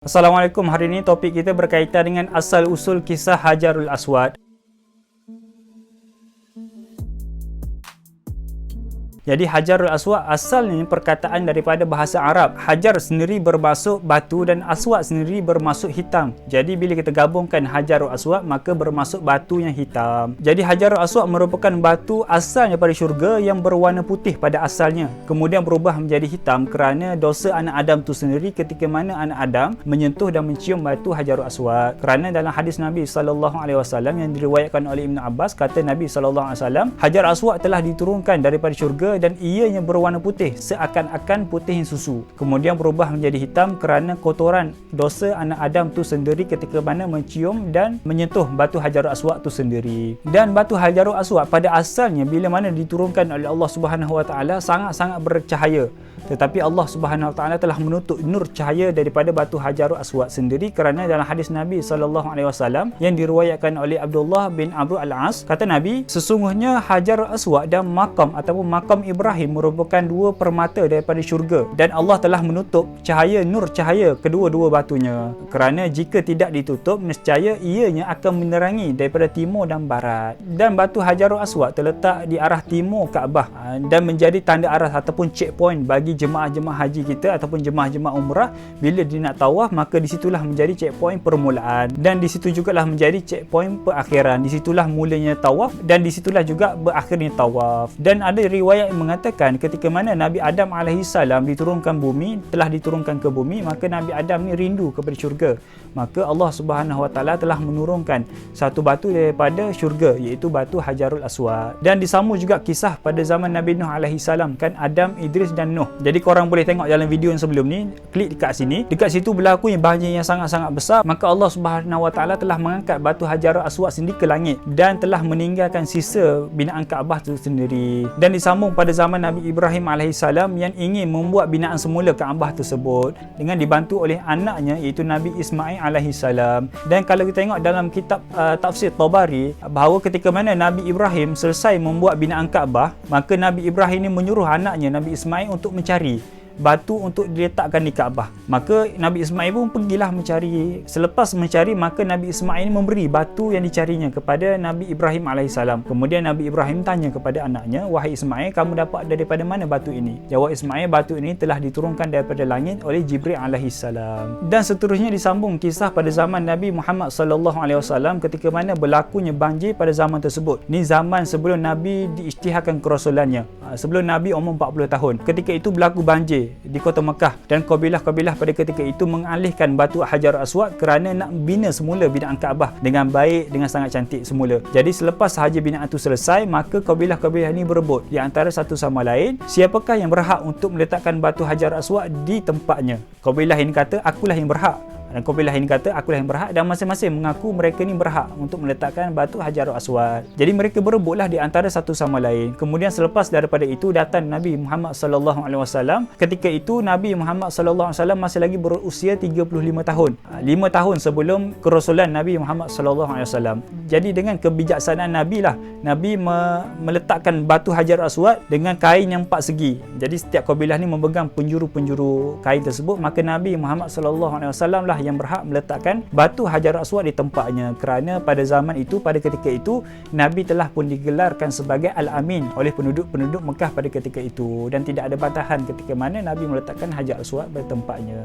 Assalamualaikum, hari ini topik kita berkaitan dengan asal-usul kisah Hajarul Aswad. Jadi Hajarul Aswad asalnya perkataan daripada bahasa Arab. Hajar sendiri bermaksud batu dan aswad sendiri bermaksud hitam. Jadi bila kita gabungkan Hajarul Aswad maka bermaksud batu yang hitam. Jadi Hajarul Aswad merupakan batu asalnya pada syurga yang berwarna putih pada asalnya. Kemudian berubah menjadi hitam kerana dosa anak Adam tu sendiri ketika mana anak Adam menyentuh dan mencium batu Hajarul Aswad. Kerana dalam hadis Nabi SAW yang diriwayatkan oleh Ibn Abbas, kata Nabi SAW, Hajar Aswad telah diturunkan daripada syurga dan ianya berwarna putih seakan-akan putih susu. Kemudian berubah menjadi hitam kerana kotoran dosa anak Adam tu sendiri ketika mana mencium dan menyentuh batu Hajarul Aswad tu sendiri. Dan batu Hajarul Aswad pada asalnya bila mana diturunkan oleh Allah Subhanahu Wa Taala sangat-sangat bercahaya. Tetapi Allah Subhanahu Wa Taala telah menutup nur cahaya daripada batu Hajarul Aswad sendiri kerana dalam hadis Nabi SAW yang diriwayatkan oleh Abdullah bin Amr al-As, kata Nabi, sesungguhnya Hajarul Aswad dan makam ataupun makam Ibrahim merupakan dua permata daripada syurga dan Allah telah menutup cahaya nur cahaya kedua-dua batunya. Kerana jika tidak ditutup nescaya ianya akan menerangi daripada timur dan barat. Dan batu Hajarul Aswad terletak di arah timur Kaabah dan menjadi tanda arah ataupun checkpoint bagi jemaah-jemaah haji kita ataupun jemaah-jemaah umrah. Bila dia nak tawaf maka disitulah menjadi checkpoint permulaan dan disitu jugalah menjadi checkpoint perakhiran. Disitulah mulanya tawaf dan disitulah juga berakhirnya tawaf. Dan ada riwayat yang mengatakan ketika mana Nabi Adam AS telah diturunkan ke bumi, maka Nabi Adam ni rindu kepada syurga. Maka Allah Subhanahu Wa Taala telah menurunkan satu batu daripada syurga, iaitu batu Hajarul Aswad. Dan disambung juga kisah pada zaman Nabi Nuh AS, kan Adam, Idris dan Nuh. Jadi korang boleh tengok dalam video yang sebelum ni, klik dekat sini. Dekat situ berlaku yang banjir yang sangat-sangat besar. Maka Allah Subhanahu Wa Taala telah mengangkat batu Hajarul Aswad sendiri ke langit dan telah meninggalkan sisa binaan Kaabah itu sendiri. Dan disambung pada zaman Nabi Ibrahim AS yang ingin membuat binaan semula Kaabah tersebut dengan dibantu oleh anaknya iaitu Nabi Ismail AS. Dan kalau kita tengok dalam kitab tafsir Tabari, bahawa ketika mana Nabi Ibrahim selesai membuat binaan Kaabah, maka Nabi Ibrahim ini menyuruh anaknya Nabi Ismail untuk mencari batu untuk diletakkan di Kaabah. Maka Nabi Ismail pun pergilah mencari. Selepas mencari, maka Nabi Ismail memberi batu yang dicarinya kepada Nabi Ibrahim AS. Kemudian Nabi Ibrahim tanya kepada anaknya, wahai Ismail, kamu dapat daripada mana batu ini? Jawab Ismail, batu ini telah diturunkan daripada langit oleh Jibril AS. Dan seterusnya disambung kisah pada zaman Nabi Muhammad SAW ketika mana berlakunya banjir pada zaman tersebut. Ini zaman sebelum Nabi diisytiharkan kerasulannya, sebelum Nabi umur 40 tahun. Ketika itu berlaku banjir di kota Mekah dan kabilah-kabilah pada ketika itu mengalihkan batu Hajarul Aswad kerana nak bina semula binaan Kaabah dengan baik, dengan sangat cantik semula. Jadi selepas sahaja binaan itu selesai, maka kabilah-kabilah ini berebut di antara satu sama lain, siapakah yang berhak untuk meletakkan batu Hajarul Aswad di tempatnya. Kabilah ini kata, akulah yang berhak. Dan kabilah ini kata, akulah yang berhak, dan masing-masing mengaku mereka ni berhak untuk meletakkan batu Hajarul Aswad. Jadi mereka berebutlah di antara satu sama lain. Kemudian selepas daripada itu datang Nabi Muhammad SAW. Ketika itu Nabi Muhammad SAW masih lagi berusia 35 tahun. 5 tahun sebelum kerasulan Nabi Muhammad SAW. Jadi dengan kebijaksanaan Nabi lah, Nabi meletakkan batu Hajarul Aswad dengan kain yang 4 segi. Jadi setiap kabilah ni memegang penjuru-penjuru kain tersebut. Maka Nabi Muhammad SAW lah yang berhak meletakkan batu Hajarul Aswad di tempatnya, kerana pada zaman itu, pada ketika itu, Nabi telah pun digelarkan sebagai Al-Amin oleh penduduk-penduduk Mekah pada ketika itu, dan tidak ada batahan ketika mana Nabi meletakkan Hajarul Aswad pada tempatnya.